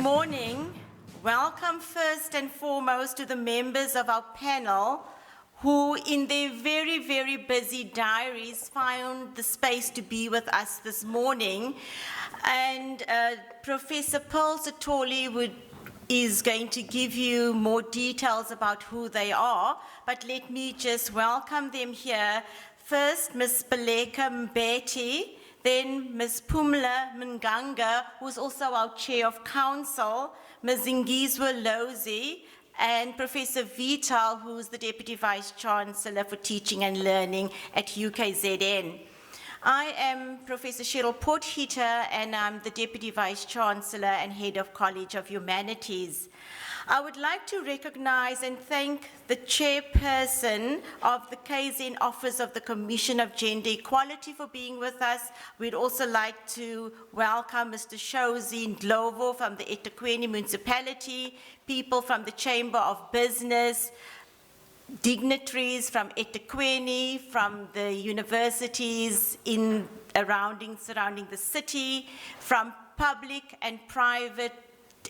morning. Welcome first and foremost to the members of our panel who in their very, very busy diaries found the space to be with us this morning. And Professor Pearl Sithole is going to give you more details about who they are, but let me just welcome them here. First, Ms. Baleka Mbete, then Ms. Pumla Mnganga, who's also our Chair of Council, Ms. Ngizwe Lozi, and Professor Vital, who's the Deputy Vice Chancellor for Teaching and Learning at UKZN. I am Professor Cheryl Potgieter, and I'm the Deputy Vice Chancellor and Head of College of Humanities. I would like to recognize and thank the Chairperson of the KZN Office of the Commission of Gender Equality for being with us. We'd also like to welcome Mr. Shozi Ndlovu from the eThekwini Municipality, people from the Chamber of Business, dignitaries from eThekwini, from the universities surrounding the city, from public and private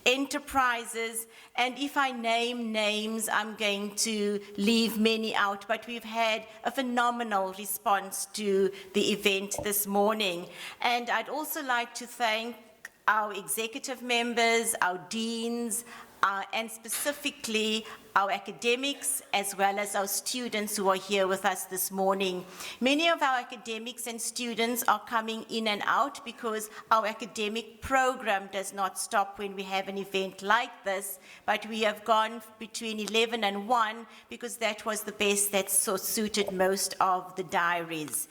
enterprises, and if I name names, I'm going to leave many out, but we've had a phenomenal response to the event this morning. And I'd also like to thank our executive members, our deans, and specifically our academics as well as our students who are here with us this morning. Many of our academics and students are coming in and out because our academic program does not stop when we have an event like this, but we have gone between 11 and 1 because that was the best that suited most of the diaries.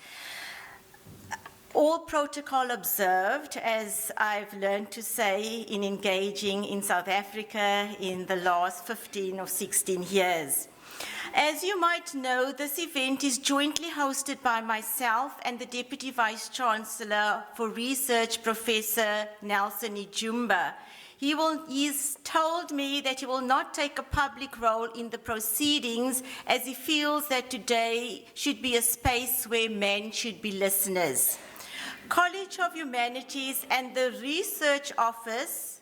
All protocol observed, as I've learned to say in engaging in South Africa in the last 15 or 16 years. As you might know, this event is jointly hosted by myself and the Deputy Vice Chancellor for Research, Professor Nelson Ijumba. He's told me that he will not take a public role in the proceedings as he feels that today should be a space where men should be listeners. College of Humanities and the Research Office,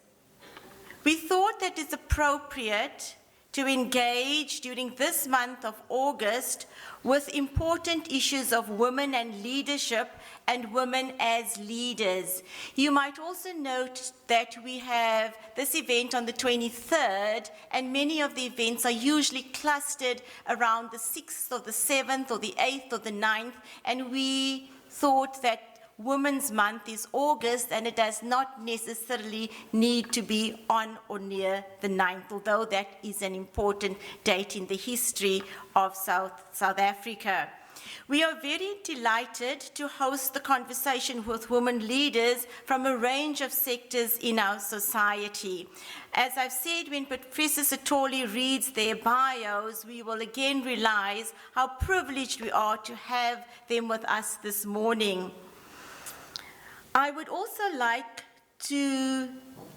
we thought that it's appropriate to engage during this month of August with important issues of women and leadership and women as leaders. You might also note that we have this event on the 23rd, and many of the events are usually clustered around the 6th or the 7th or the 8th or the 9th, and we thought that Women's Month is August, and it does not necessarily need to be on or near the 9th, although that is an important date in the history of South Africa. We are very delighted to host the conversation with women leaders from a range of sectors in our society. As I've said, when Professor Sithole reads their bios, we will again realize how privileged we are to have them with us this morning. I would also like to,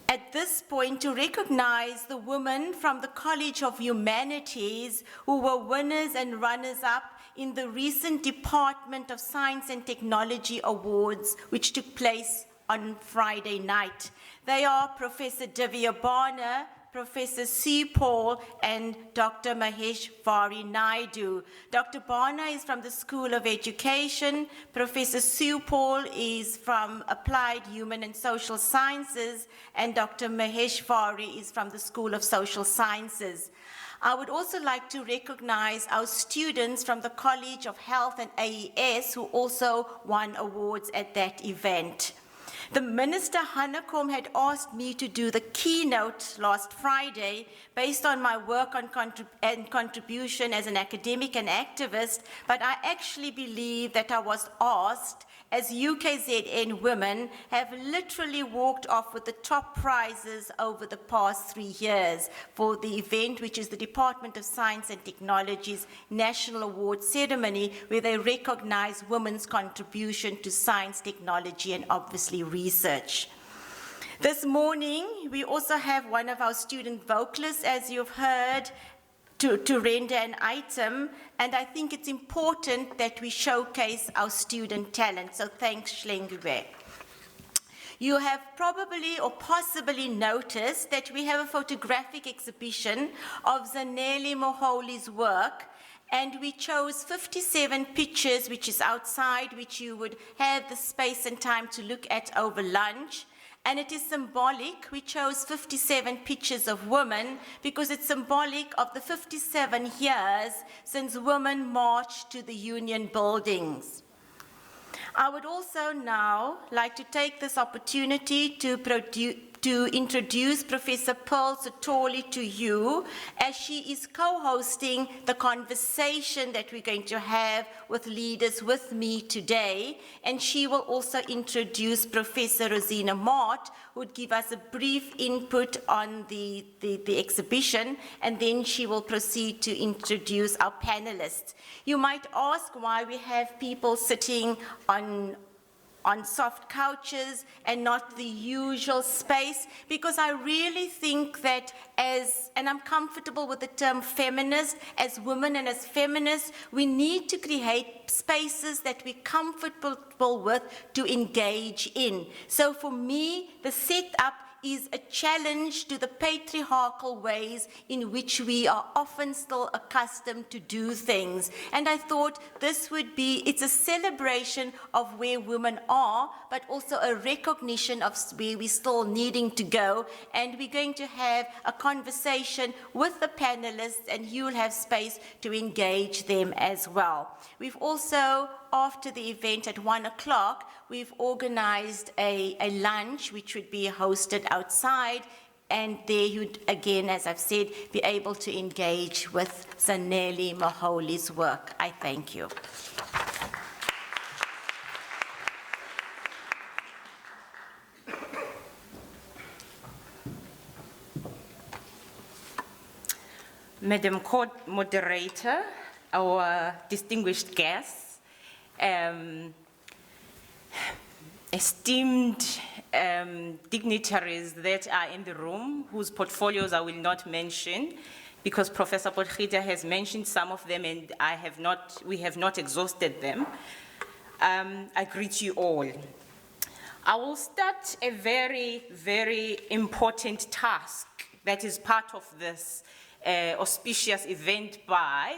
at this point, to recognize the women from the College of Humanities who were winners and runners-up in the recent Department of Science and Technology Awards, which took place on Friday night. They are Professor Divya Bana, Professor C. Paul, and Dr. Maheshvari Naidu. Dr. Bana is from the School of Education. Professor Sue Paul is from Applied Human and Social Sciences, and Dr. Maheshvari is from the School of Social Sciences. I would also like to recognize our students from the College of Health and AES who also won awards at that event. The Minister Hanekom had asked me to do the keynote last Friday based on my work on contribution as an academic and activist, but I actually believe that I was asked, as UKZN women have literally walked off with the top prizes over the past 3 years for the event, which is the Department of Science and Technology's National Award Ceremony, where they recognize women's contribution to science, technology, and obviously research. This morning, we also have one of our student vocalists, as you've heard, to render an item, and I think it's important that we showcase our student talent, so thanks, Shlengube. You have probably or possibly noticed that we have a photographic exhibition of Zanele Moholi's work, and we chose 57 pictures, which is outside, which you would have the space and time to look at over lunch. And it is symbolic. We chose 57 pictures of women because it's symbolic of the 57 years since women marched to the Union buildings. I would also now like to take this opportunity to introduce Professor Pearl Sithole to you, as she is co-hosting the conversation that we're going to have with leaders with me today, and she will also introduce Professor Rosina Mott, who would give us a brief input on the exhibition, and then she will proceed to introduce our panelists. You might ask why we have people sitting on soft couches and not the usual space, because I really think that and I'm comfortable with the term feminist, as women and as feminists, we need to create spaces that we're comfortable with to engage in. So for me, the setup is a challenge to the patriarchal ways in which we are often still accustomed to do things. And I thought this would be, it's a celebration of where women are, but also a recognition of where we're still needing to go. And we're going to have a conversation with the panelists, and you'll have space to engage them as well. We've also, after the event at 1 o'clock, we've organized a lunch which would be hosted outside, and there you'd, again, as I've said, be able to engage with Zanele Moholi's work. I thank you. Madam Court Moderator, our distinguished guests, esteemed dignitaries that are in the room, whose portfolios I will not mention, because Professor Potgieter has mentioned some of them and we have not exhausted them. I greet you all. I will start a very, very important task that is part of this auspicious event by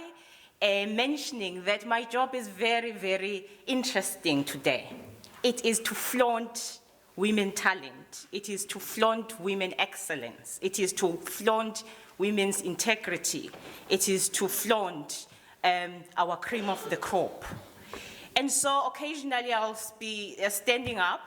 mentioning that my job is very, very interesting today. It is to flaunt women talent. It is to flaunt women excellence. It is to flaunt women's integrity. It is to flaunt our cream of the crop. And so occasionally I'll be standing up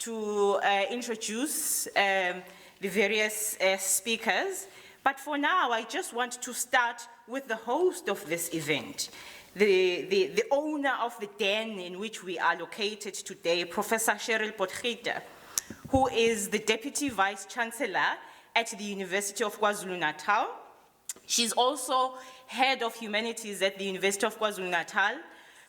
to introduce the various speakers. But for now, I just want to start with the host of this event, the owner of the den in which we are located today, Professor Cheryl Potgieter, who is the Deputy Vice Chancellor at the University of KwaZulu-Natal. She's also Head of Humanities at the University of KwaZulu-Natal.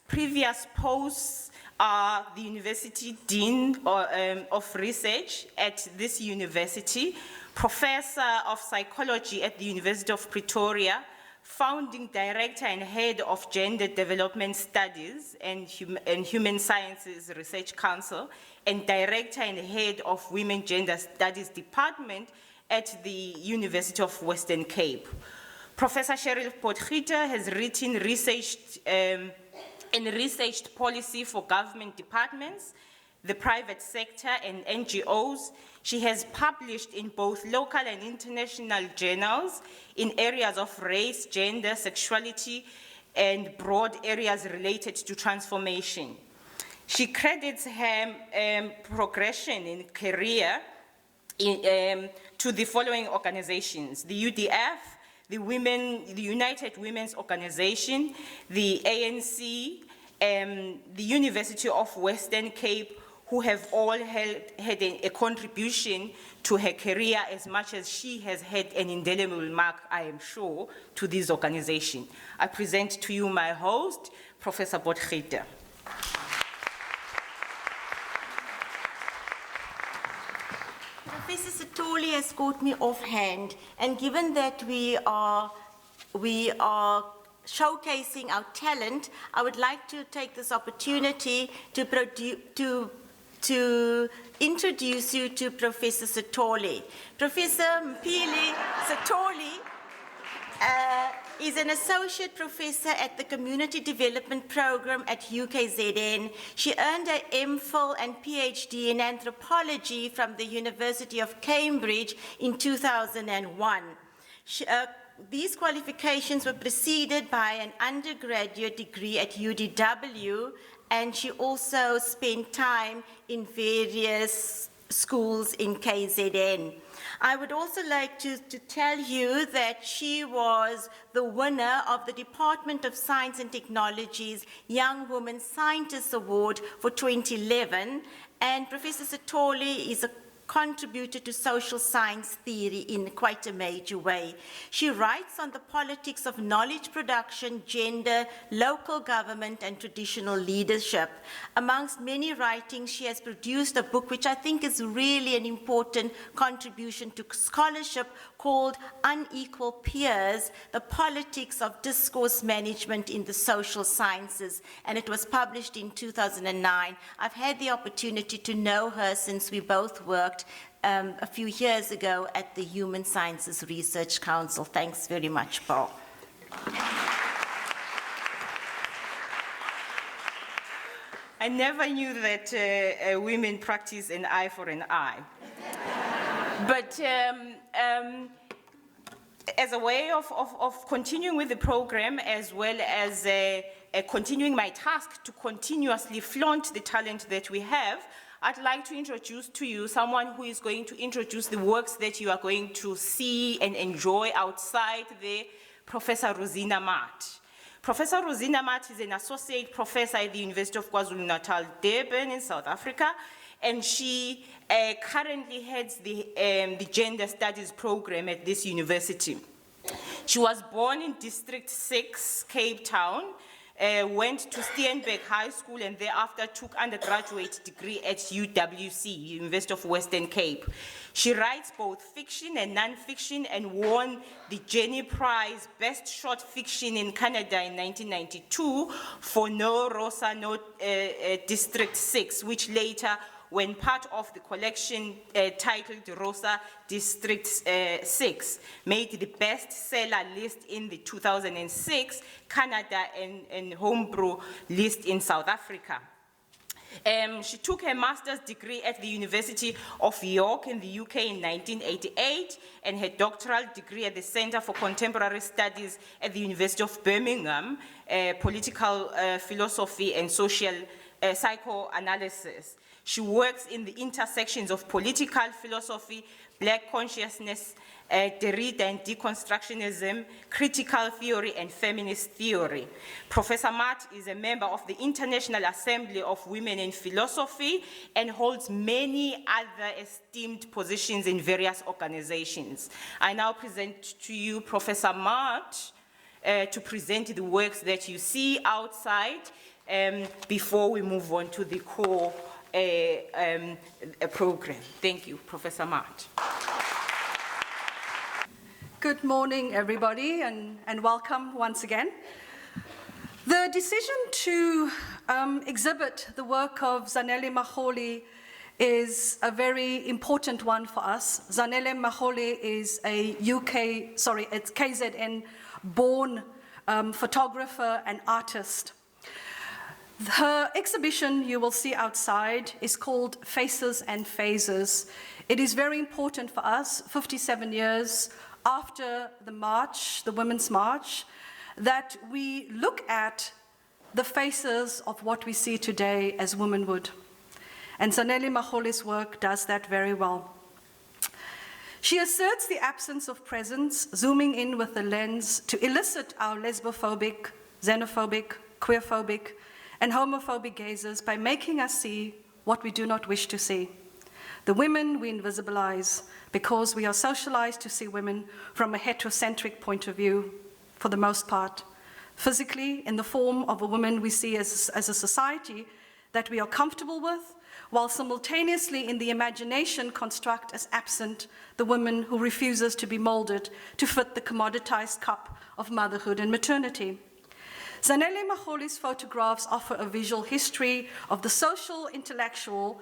Previous posts are the University Dean of Research at this university, Professor of Psychology at the University of Pretoria, Founding Director and Head of Gender Development Studies and Human Sciences Research Council, and Director and Head of Women Gender Studies Department at the University of Western Cape. Professor Cheryl Potgieter has written researched policy for government departments, the private sector, and NGOs. She has published in both local and international journals in areas of race, gender, sexuality, and broad areas related to transformation. She credits her progression in career to the following organizations: the UDF, the United Women's Organization, the ANC, the University of Western Cape, who have all had a contribution to her career as much as she has had an indelible mark, I am sure, to this organization. I present to you my host, Professor Potgieter. Professor Sithole has caught me offhand, and given that we are showcasing our talent, I would like to take this opportunity to to introduce you to Professor Sithole. Professor Mpili Sithole is an associate professor at the Community Development Program at UKZN. She earned her MPhil and PhD in anthropology from the University of Cambridge in 2001. These qualifications were preceded by an undergraduate degree at UDW, and she also spent time in various schools in KZN. I would also like to tell you that she was the winner of the Department of Science and Technology's Young Woman Scientist Award for 2011, and Professor Sithole is a contributor to social science theory in quite a major way. She writes on the politics of knowledge production, gender, local government, and traditional leadership. Amongst many writings, she has produced a book which I think is really an important contribution to scholarship called Unequal Peers, The Politics of Discourse Management in the Social Sciences, and it was published in 2009. I've had the opportunity to know her since we both worked a few years ago at the Human Sciences Research Council. Thanks very much, Paul. I never knew that women practice an eye for an eye. But as a way of continuing with the program, as well as continuing my task to continuously flaunt the talent that we have, I'd like to introduce to you someone who is going to introduce the works that you are going to see and enjoy outside there, Professor Rosina Maat. Professor Rosina Maat is an associate professor at the University of KwaZulu-Natal, Durban in South Africa, and she currently heads the Gender Studies program at this university. She was born in District 6, Cape Town, went to Steenberg High School, and thereafter took undergraduate degree at UWC, University of Western Cape. She writes both fiction and non-fiction and won the Jenny Prize Best Short Fiction in Canada in 1992 for No Rosa, No District 6, which later, when part of the collection titled Rosa District 6, made the bestseller list in the 2006 Canada and Homebrew list in South Africa. She took her master's degree at the University of York in the UK in 1988 and her doctoral degree at the Center for Contemporary Studies at the University of Birmingham, political philosophy and social psychoanalysis. She works in the intersections of political philosophy, Black consciousness, Derrida and deconstructionism, critical theory, and feminist theory. Professor Maat is a member of the International Assembly of Women in Philosophy and holds many other esteemed positions in various organizations. I now present to you Professor Maat to present the works that you see outside before we move on to the core program. Thank you, Professor Maat. Good morning, everybody, and welcome once again. The decision to exhibit the work of Zanele Magole is a very important one for us. Zanele Magole is a it's KZN-born photographer and artist. Her exhibition you will see outside is called Faces and Phases. It is very important for us, 57 years after the march, the Women's March, that we look at the faces of what we see today as womanhood. And Zanele Magole's work does that very well. She asserts the absence of presence, zooming in with the lens to elicit our lesbophobic, xenophobic, queerphobic, and homophobic gazes by making us see what we do not wish to see. The women we invisibilize because we are socialized to see women from a heterocentric point of view, for the most part. Physically, in the form of a woman we see as a society that we are comfortable with, while simultaneously in the imagination construct as absent the woman who refuses to be molded to fit the commoditized cup of motherhood and maternity. Zanele Magole's photographs offer a visual history of the social, intellectual,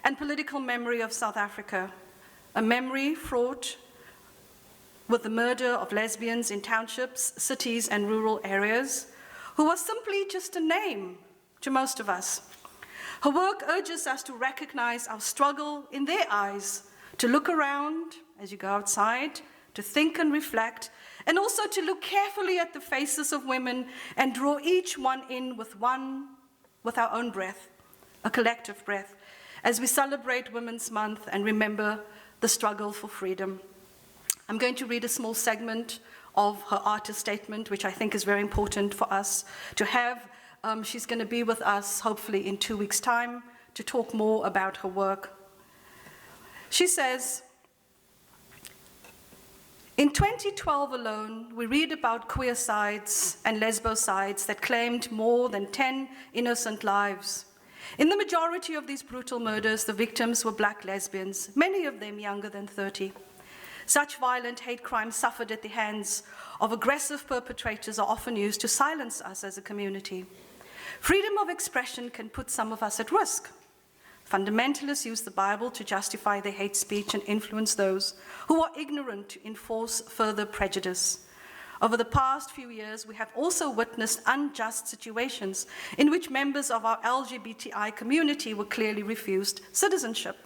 and political memory of South Africa, a memory fraught with the murder of lesbians in townships, cities, and rural areas, who was simply just a name to most of us. Her work urges us to recognize our struggle in their eyes, to look around as you go outside, to think and reflect, and also to look carefully at the faces of women and draw each one in with our own breath, a collective breath, as we celebrate Women's Month and remember the struggle for freedom. I'm going to read a small segment of her artist statement, which I think is very important for us to have. She's going to be with us, hopefully, in 2 weeks' time to talk more about her work. She says, in 2012 alone, we read about queercides and lesbocides that claimed more than 10 innocent lives. In the majority of these brutal murders, the victims were black lesbians, many of them younger than 30. Such violent hate crimes suffered at the hands of aggressive perpetrators are often used to silence us as a community. Freedom of expression can put some of us at risk. Fundamentalists use the Bible to justify their hate speech and influence those who are ignorant to enforce further prejudice. Over the past few years, we have also witnessed unjust situations in which members of our LGBTI community were clearly refused citizenship.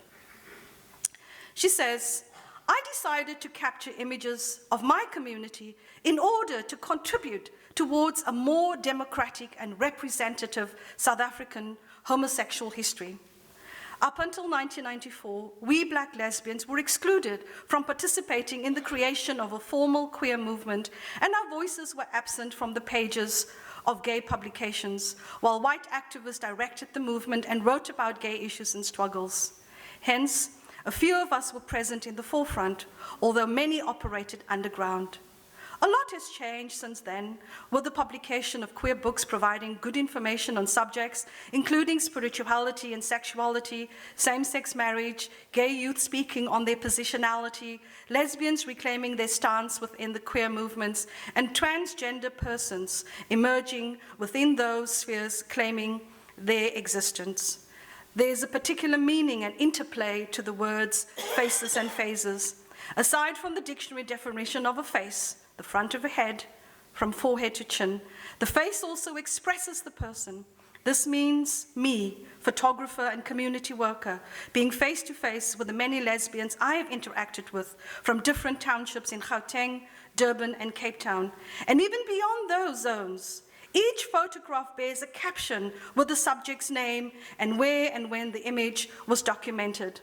She says, I decided to capture images of my community in order to contribute towards a more democratic and representative South African homosexual history. Up until 1994, we black lesbians were excluded from participating in the creation of a formal queer movement, and our voices were absent from the pages of gay publications, while white activists directed the movement and wrote about gay issues and struggles. Hence, a few of us were present in the forefront, although many operated underground. A lot has changed since then, with the publication of queer books providing good information on subjects, including spirituality and sexuality, same-sex marriage, gay youth speaking on their positionality, lesbians reclaiming their stance within the queer movements, and transgender persons emerging within those spheres claiming their existence. There's a particular meaning and interplay to the words faces and phases. Aside from the dictionary definition of a face, the front of a head, from forehead to chin, the face also expresses the person. This means me, photographer and community worker, being face to face with the many lesbians I have interacted with from different townships in Gauteng, Durban, and Cape Town. And even beyond those zones, each photograph bears a caption with the subject's name and where and when the image was documented.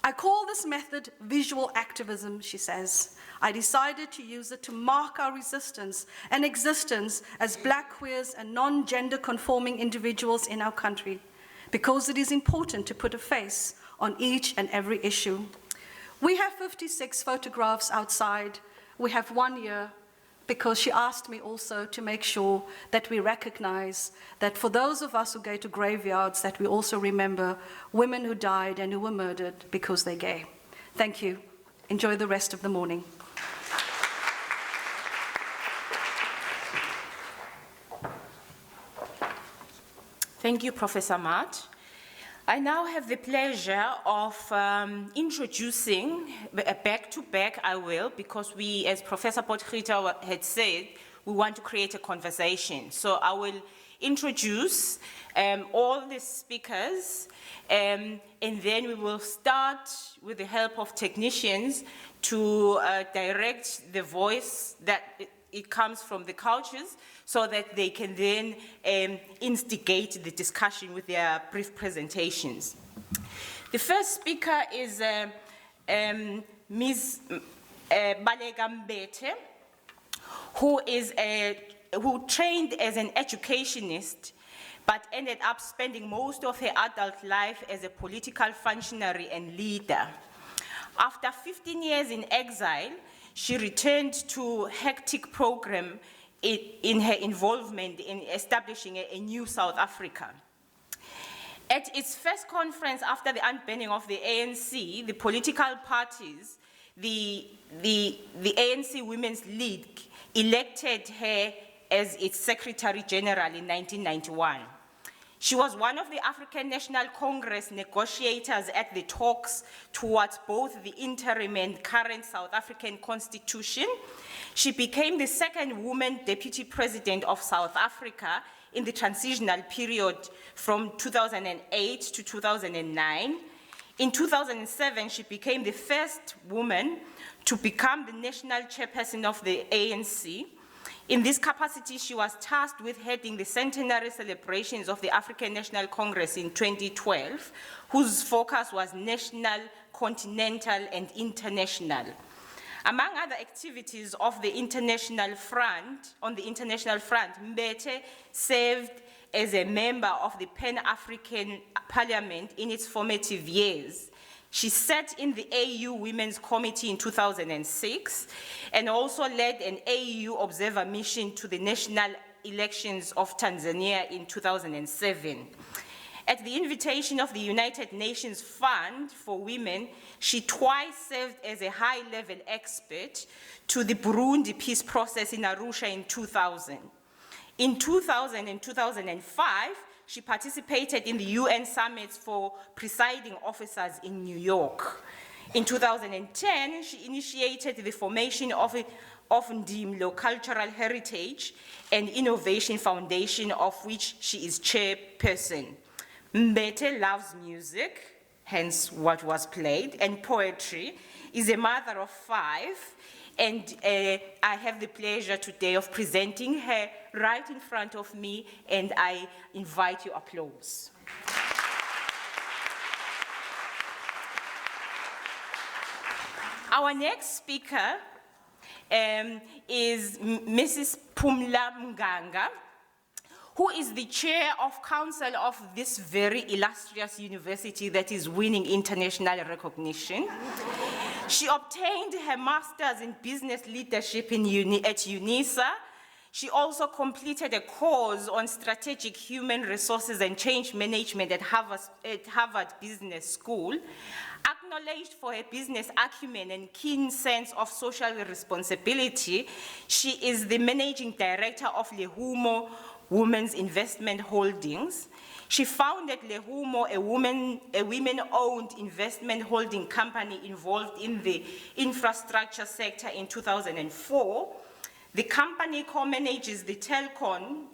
I call this method visual activism, she says. I decided to use it to mark our resistance and existence as black, queers, and non-gender conforming individuals in our country, because it is important to put a face on each and every issue. We have 56 photographs outside. We have 1 year, because she asked me also to make sure that we recognize that for those of us who go to graveyards, that we also remember women who died and who were murdered because they're gay. Thank you. Enjoy the rest of the morning. Thank you, Professor Matt. I now have the pleasure of introducing, back-to-back I will, because we, as Professor Potgieter had said, we want to create a conversation. So I will introduce all the speakers, and then we will start with the help of technicians to direct the voice that it comes from the cultures, so that they can then instigate the discussion with their brief presentations. The first speaker is Ms. Baleka Mbete, who trained as an educationist, but ended up spending most of her adult life as a political functionary and leader. After 15 years in exile, she returned to a hectic program in her involvement in establishing a new South Africa. At its first conference after the unbanning of the ANC, the political parties, the ANC Women's League elected her as its Secretary General in 1991. She was one of the African National Congress negotiators at the talks towards both the interim and current South African constitution. She became the second woman deputy president of South Africa in the transitional period from 2008 to 2009. In 2007, she became the first woman to become the national chairperson of the ANC. In this capacity, she was tasked with heading the centenary celebrations of the African National Congress in 2012, whose focus was national, continental, and international. Among other activities of the international front, Mbete served as a member of the Pan-African Parliament in its formative years. She sat in the AU Women's Committee in 2006 and also led an AU observer mission to the national elections of Tanzania in 2007. At the invitation of the United Nations Fund for Women, she twice served as a high-level expert to the Burundi peace process in Arusha in 2000. In 2000 and 2005, she participated in the UN summits for presiding officers in New York. In 2010, she initiated the formation of Ndimlo Cultural Heritage and Innovation Foundation, of which she is chairperson. Mbete loves music, hence what was played, and poetry, is a mother of 5, and I have the pleasure today of presenting her right in front of me, and I invite your applause. Our next speaker is Mrs. Pumla Mganga, who is the chair of council of this very illustrious university that is winning international recognition. She obtained her master's in business leadership at UNISA. She also completed a course on strategic human resources and change management at Harvard Business School. Acknowledged for her business acumen and keen sense of social responsibility, she is the managing director of Lehumo Women's Investment Holdings. She founded Lehumo, a women-owned investment holding company involved in the infrastructure sector in 2004. The company co-manages the Telcon,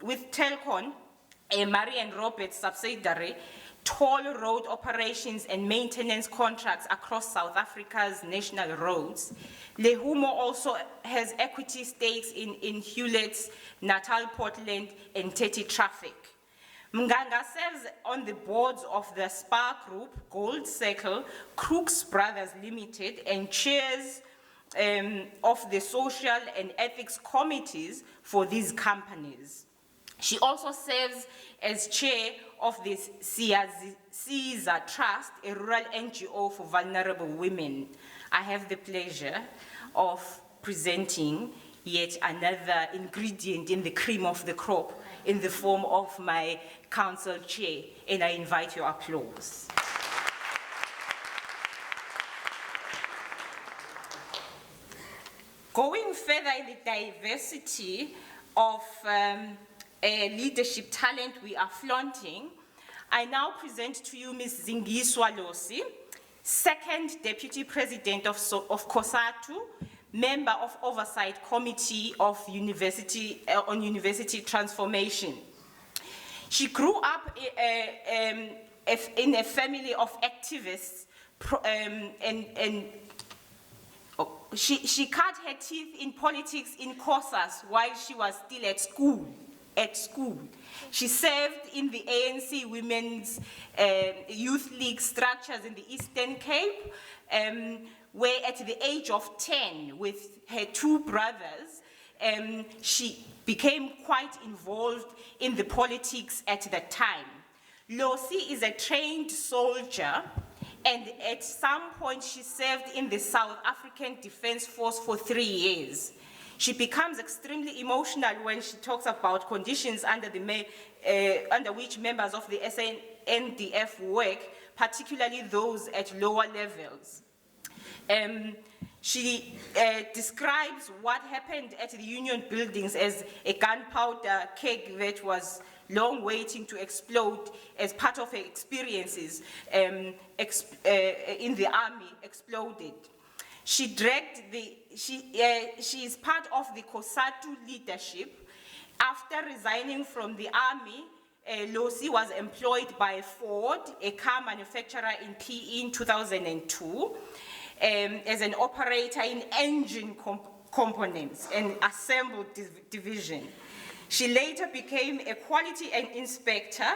a Murray and Roberts subsidiary, toll road operations and maintenance contracts across South Africa's national roads. Lehumo also has equity stakes in Hewlett's, Natal Portland, and Teti Traffic. Mganga serves on the boards of the Spar Group, Gold Circle, Crooks Brothers Limited, and chairs of the social and ethics committees for these companies. She also serves as chair of the Caesar Trust, a rural NGO for vulnerable women. I have the pleasure of presenting yet another ingredient in the cream of the crop in the form of my council chair, and I invite your applause. Going further in the diversity of leadership talent we are flaunting, I now present to you Ms. Zingiswa Losi, second Deputy President of COSATU, member of Oversight Committee of University on University Transformation. She grew up in a family of activists, she cut her teeth in politics in COSAS while she was still at school. She served in the ANC Women's Youth League structures in the Eastern Cape, where at the age of 10, with her 2 brothers, she became quite involved in the politics at that time. Losi is a trained soldier, and at some point she served in the South African Defence Force for 3 years. She becomes extremely emotional when she talks about conditions under which members of the SANDF work, particularly those at lower levels. She describes what happened at the union buildings as a gunpowder keg that was long waiting to explode as part of her experiences in the army exploded. She is part of the COSATU leadership. After resigning from the army, Losi was employed by Ford, a car manufacturer in PE in 2002, as an operator in engine components and assembled division. She later became a quality inspector.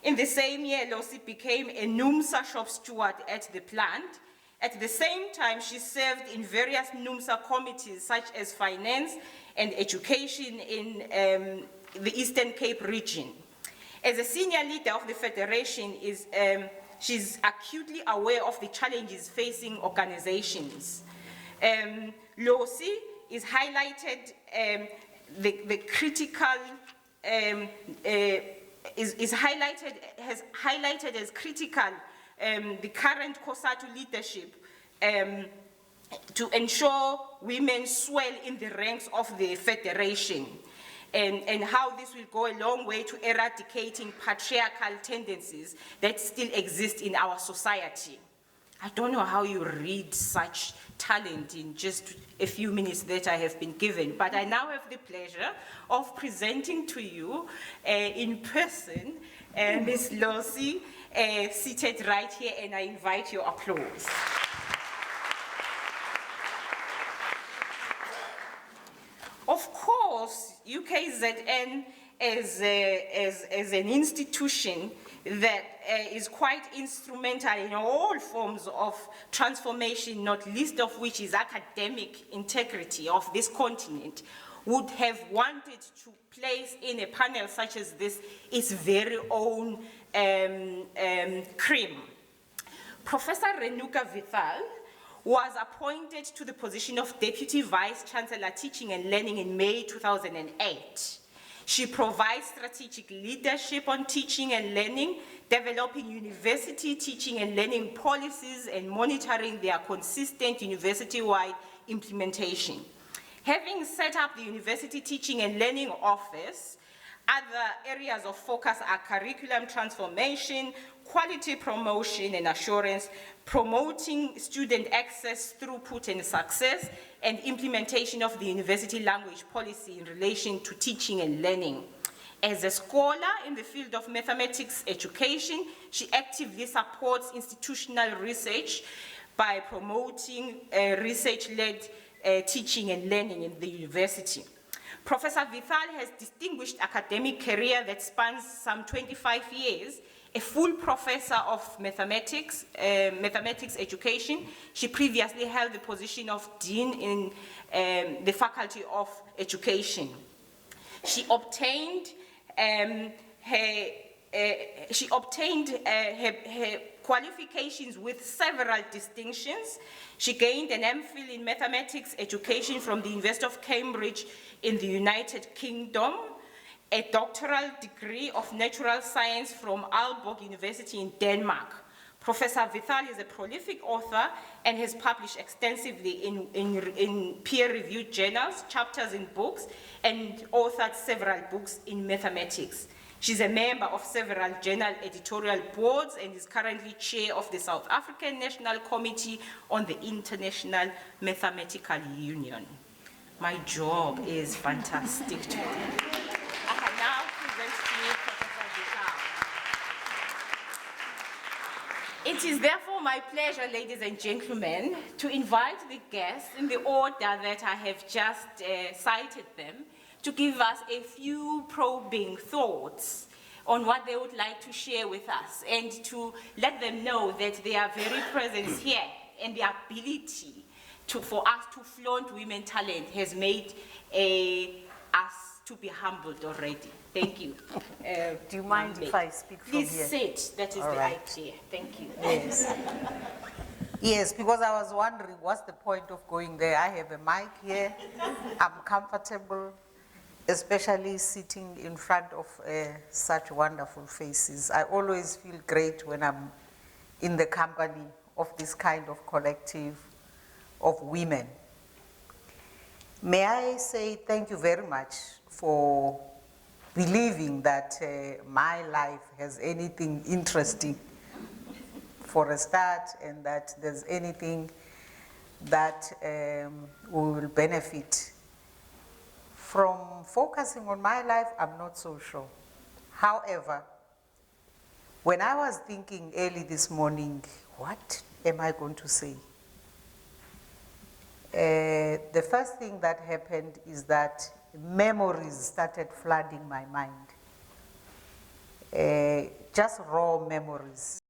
In the same year, Losi became a NUMSA shop steward at the plant. At the same time, she served in various NUMSA committees such as finance and education in the Eastern Cape region. As a senior leader of the Federation, she's acutely aware of the challenges facing organizations. Losi is highlighted has highlighted as critical the current COSATU leadership to ensure women swell in the ranks of the Federation, and how this will go a long way to eradicating patriarchal tendencies that still exist in our society. I don't know how you read such talent in just a few minutes that I have been given, but I now have the pleasure of presenting to you in person Ms. Losi, seated right here, and I invite your applause. Of course, UKZN as an institution that is quite instrumental in all forms of transformation, not least of which is academic integrity of this continent, would have wanted to place in a panel such as this its very own cream. Professor Renuka Vithal was appointed to the position of Deputy Vice Chancellor Teaching and Learning in May 2008. She provides strategic leadership on teaching and learning, developing university teaching and learning policies, and monitoring their consistent university-wide implementation. Having set up the University Teaching and Learning Office, other areas of focus are curriculum transformation, quality promotion and assurance, promoting student access, throughput and success, and implementation of the university language policy in relation to teaching and learning. As a scholar in the field of mathematics education, she actively supports institutional research by promoting research-led teaching and learning in the university. Professor Vithal has distinguished academic career that spans some 25 years, a full professor of mathematics, mathematics education. She previously held the position of dean in the Faculty of Education. She obtained her qualifications with several distinctions. She gained an MPhil in mathematics education from the University of Cambridge in the United Kingdom, a doctoral degree of natural science from Aalborg University in Denmark. Professor Vithal is a prolific author and has published extensively in peer-reviewed journals, chapters in books, and authored several books in mathematics. She's a member of several journal editorial boards and is currently chair of the South African National Committee on the International Mathematical Union. My job is fantastic today. I can now present to you Professor Vithal. It is therefore my pleasure, ladies and gentlemen, to invite the guests in the order that I have just cited them, to give us a few probing thoughts on what they would like to share with us, and to let them know that their very presence here and the ability for us to flaunt women talent has made us to be humbled already. Thank you. Do you mind if I speak from Please here? sit. That is All the right. idea. Thank you. Yes. Yes, because I was wondering what's the point of going there. I have a mic here. I'm comfortable, especially sitting in front of such wonderful faces. I always feel great when I'm in the company of this kind of collective of women. May I say thank you very much for believing that my life has anything interesting for a start, and that there's anything that we will benefit from focusing on my life. I'm not so sure. However, when I was thinking early this morning, what am I going to say? The first thing that happened is that memories started flooding my mind. Just raw memories.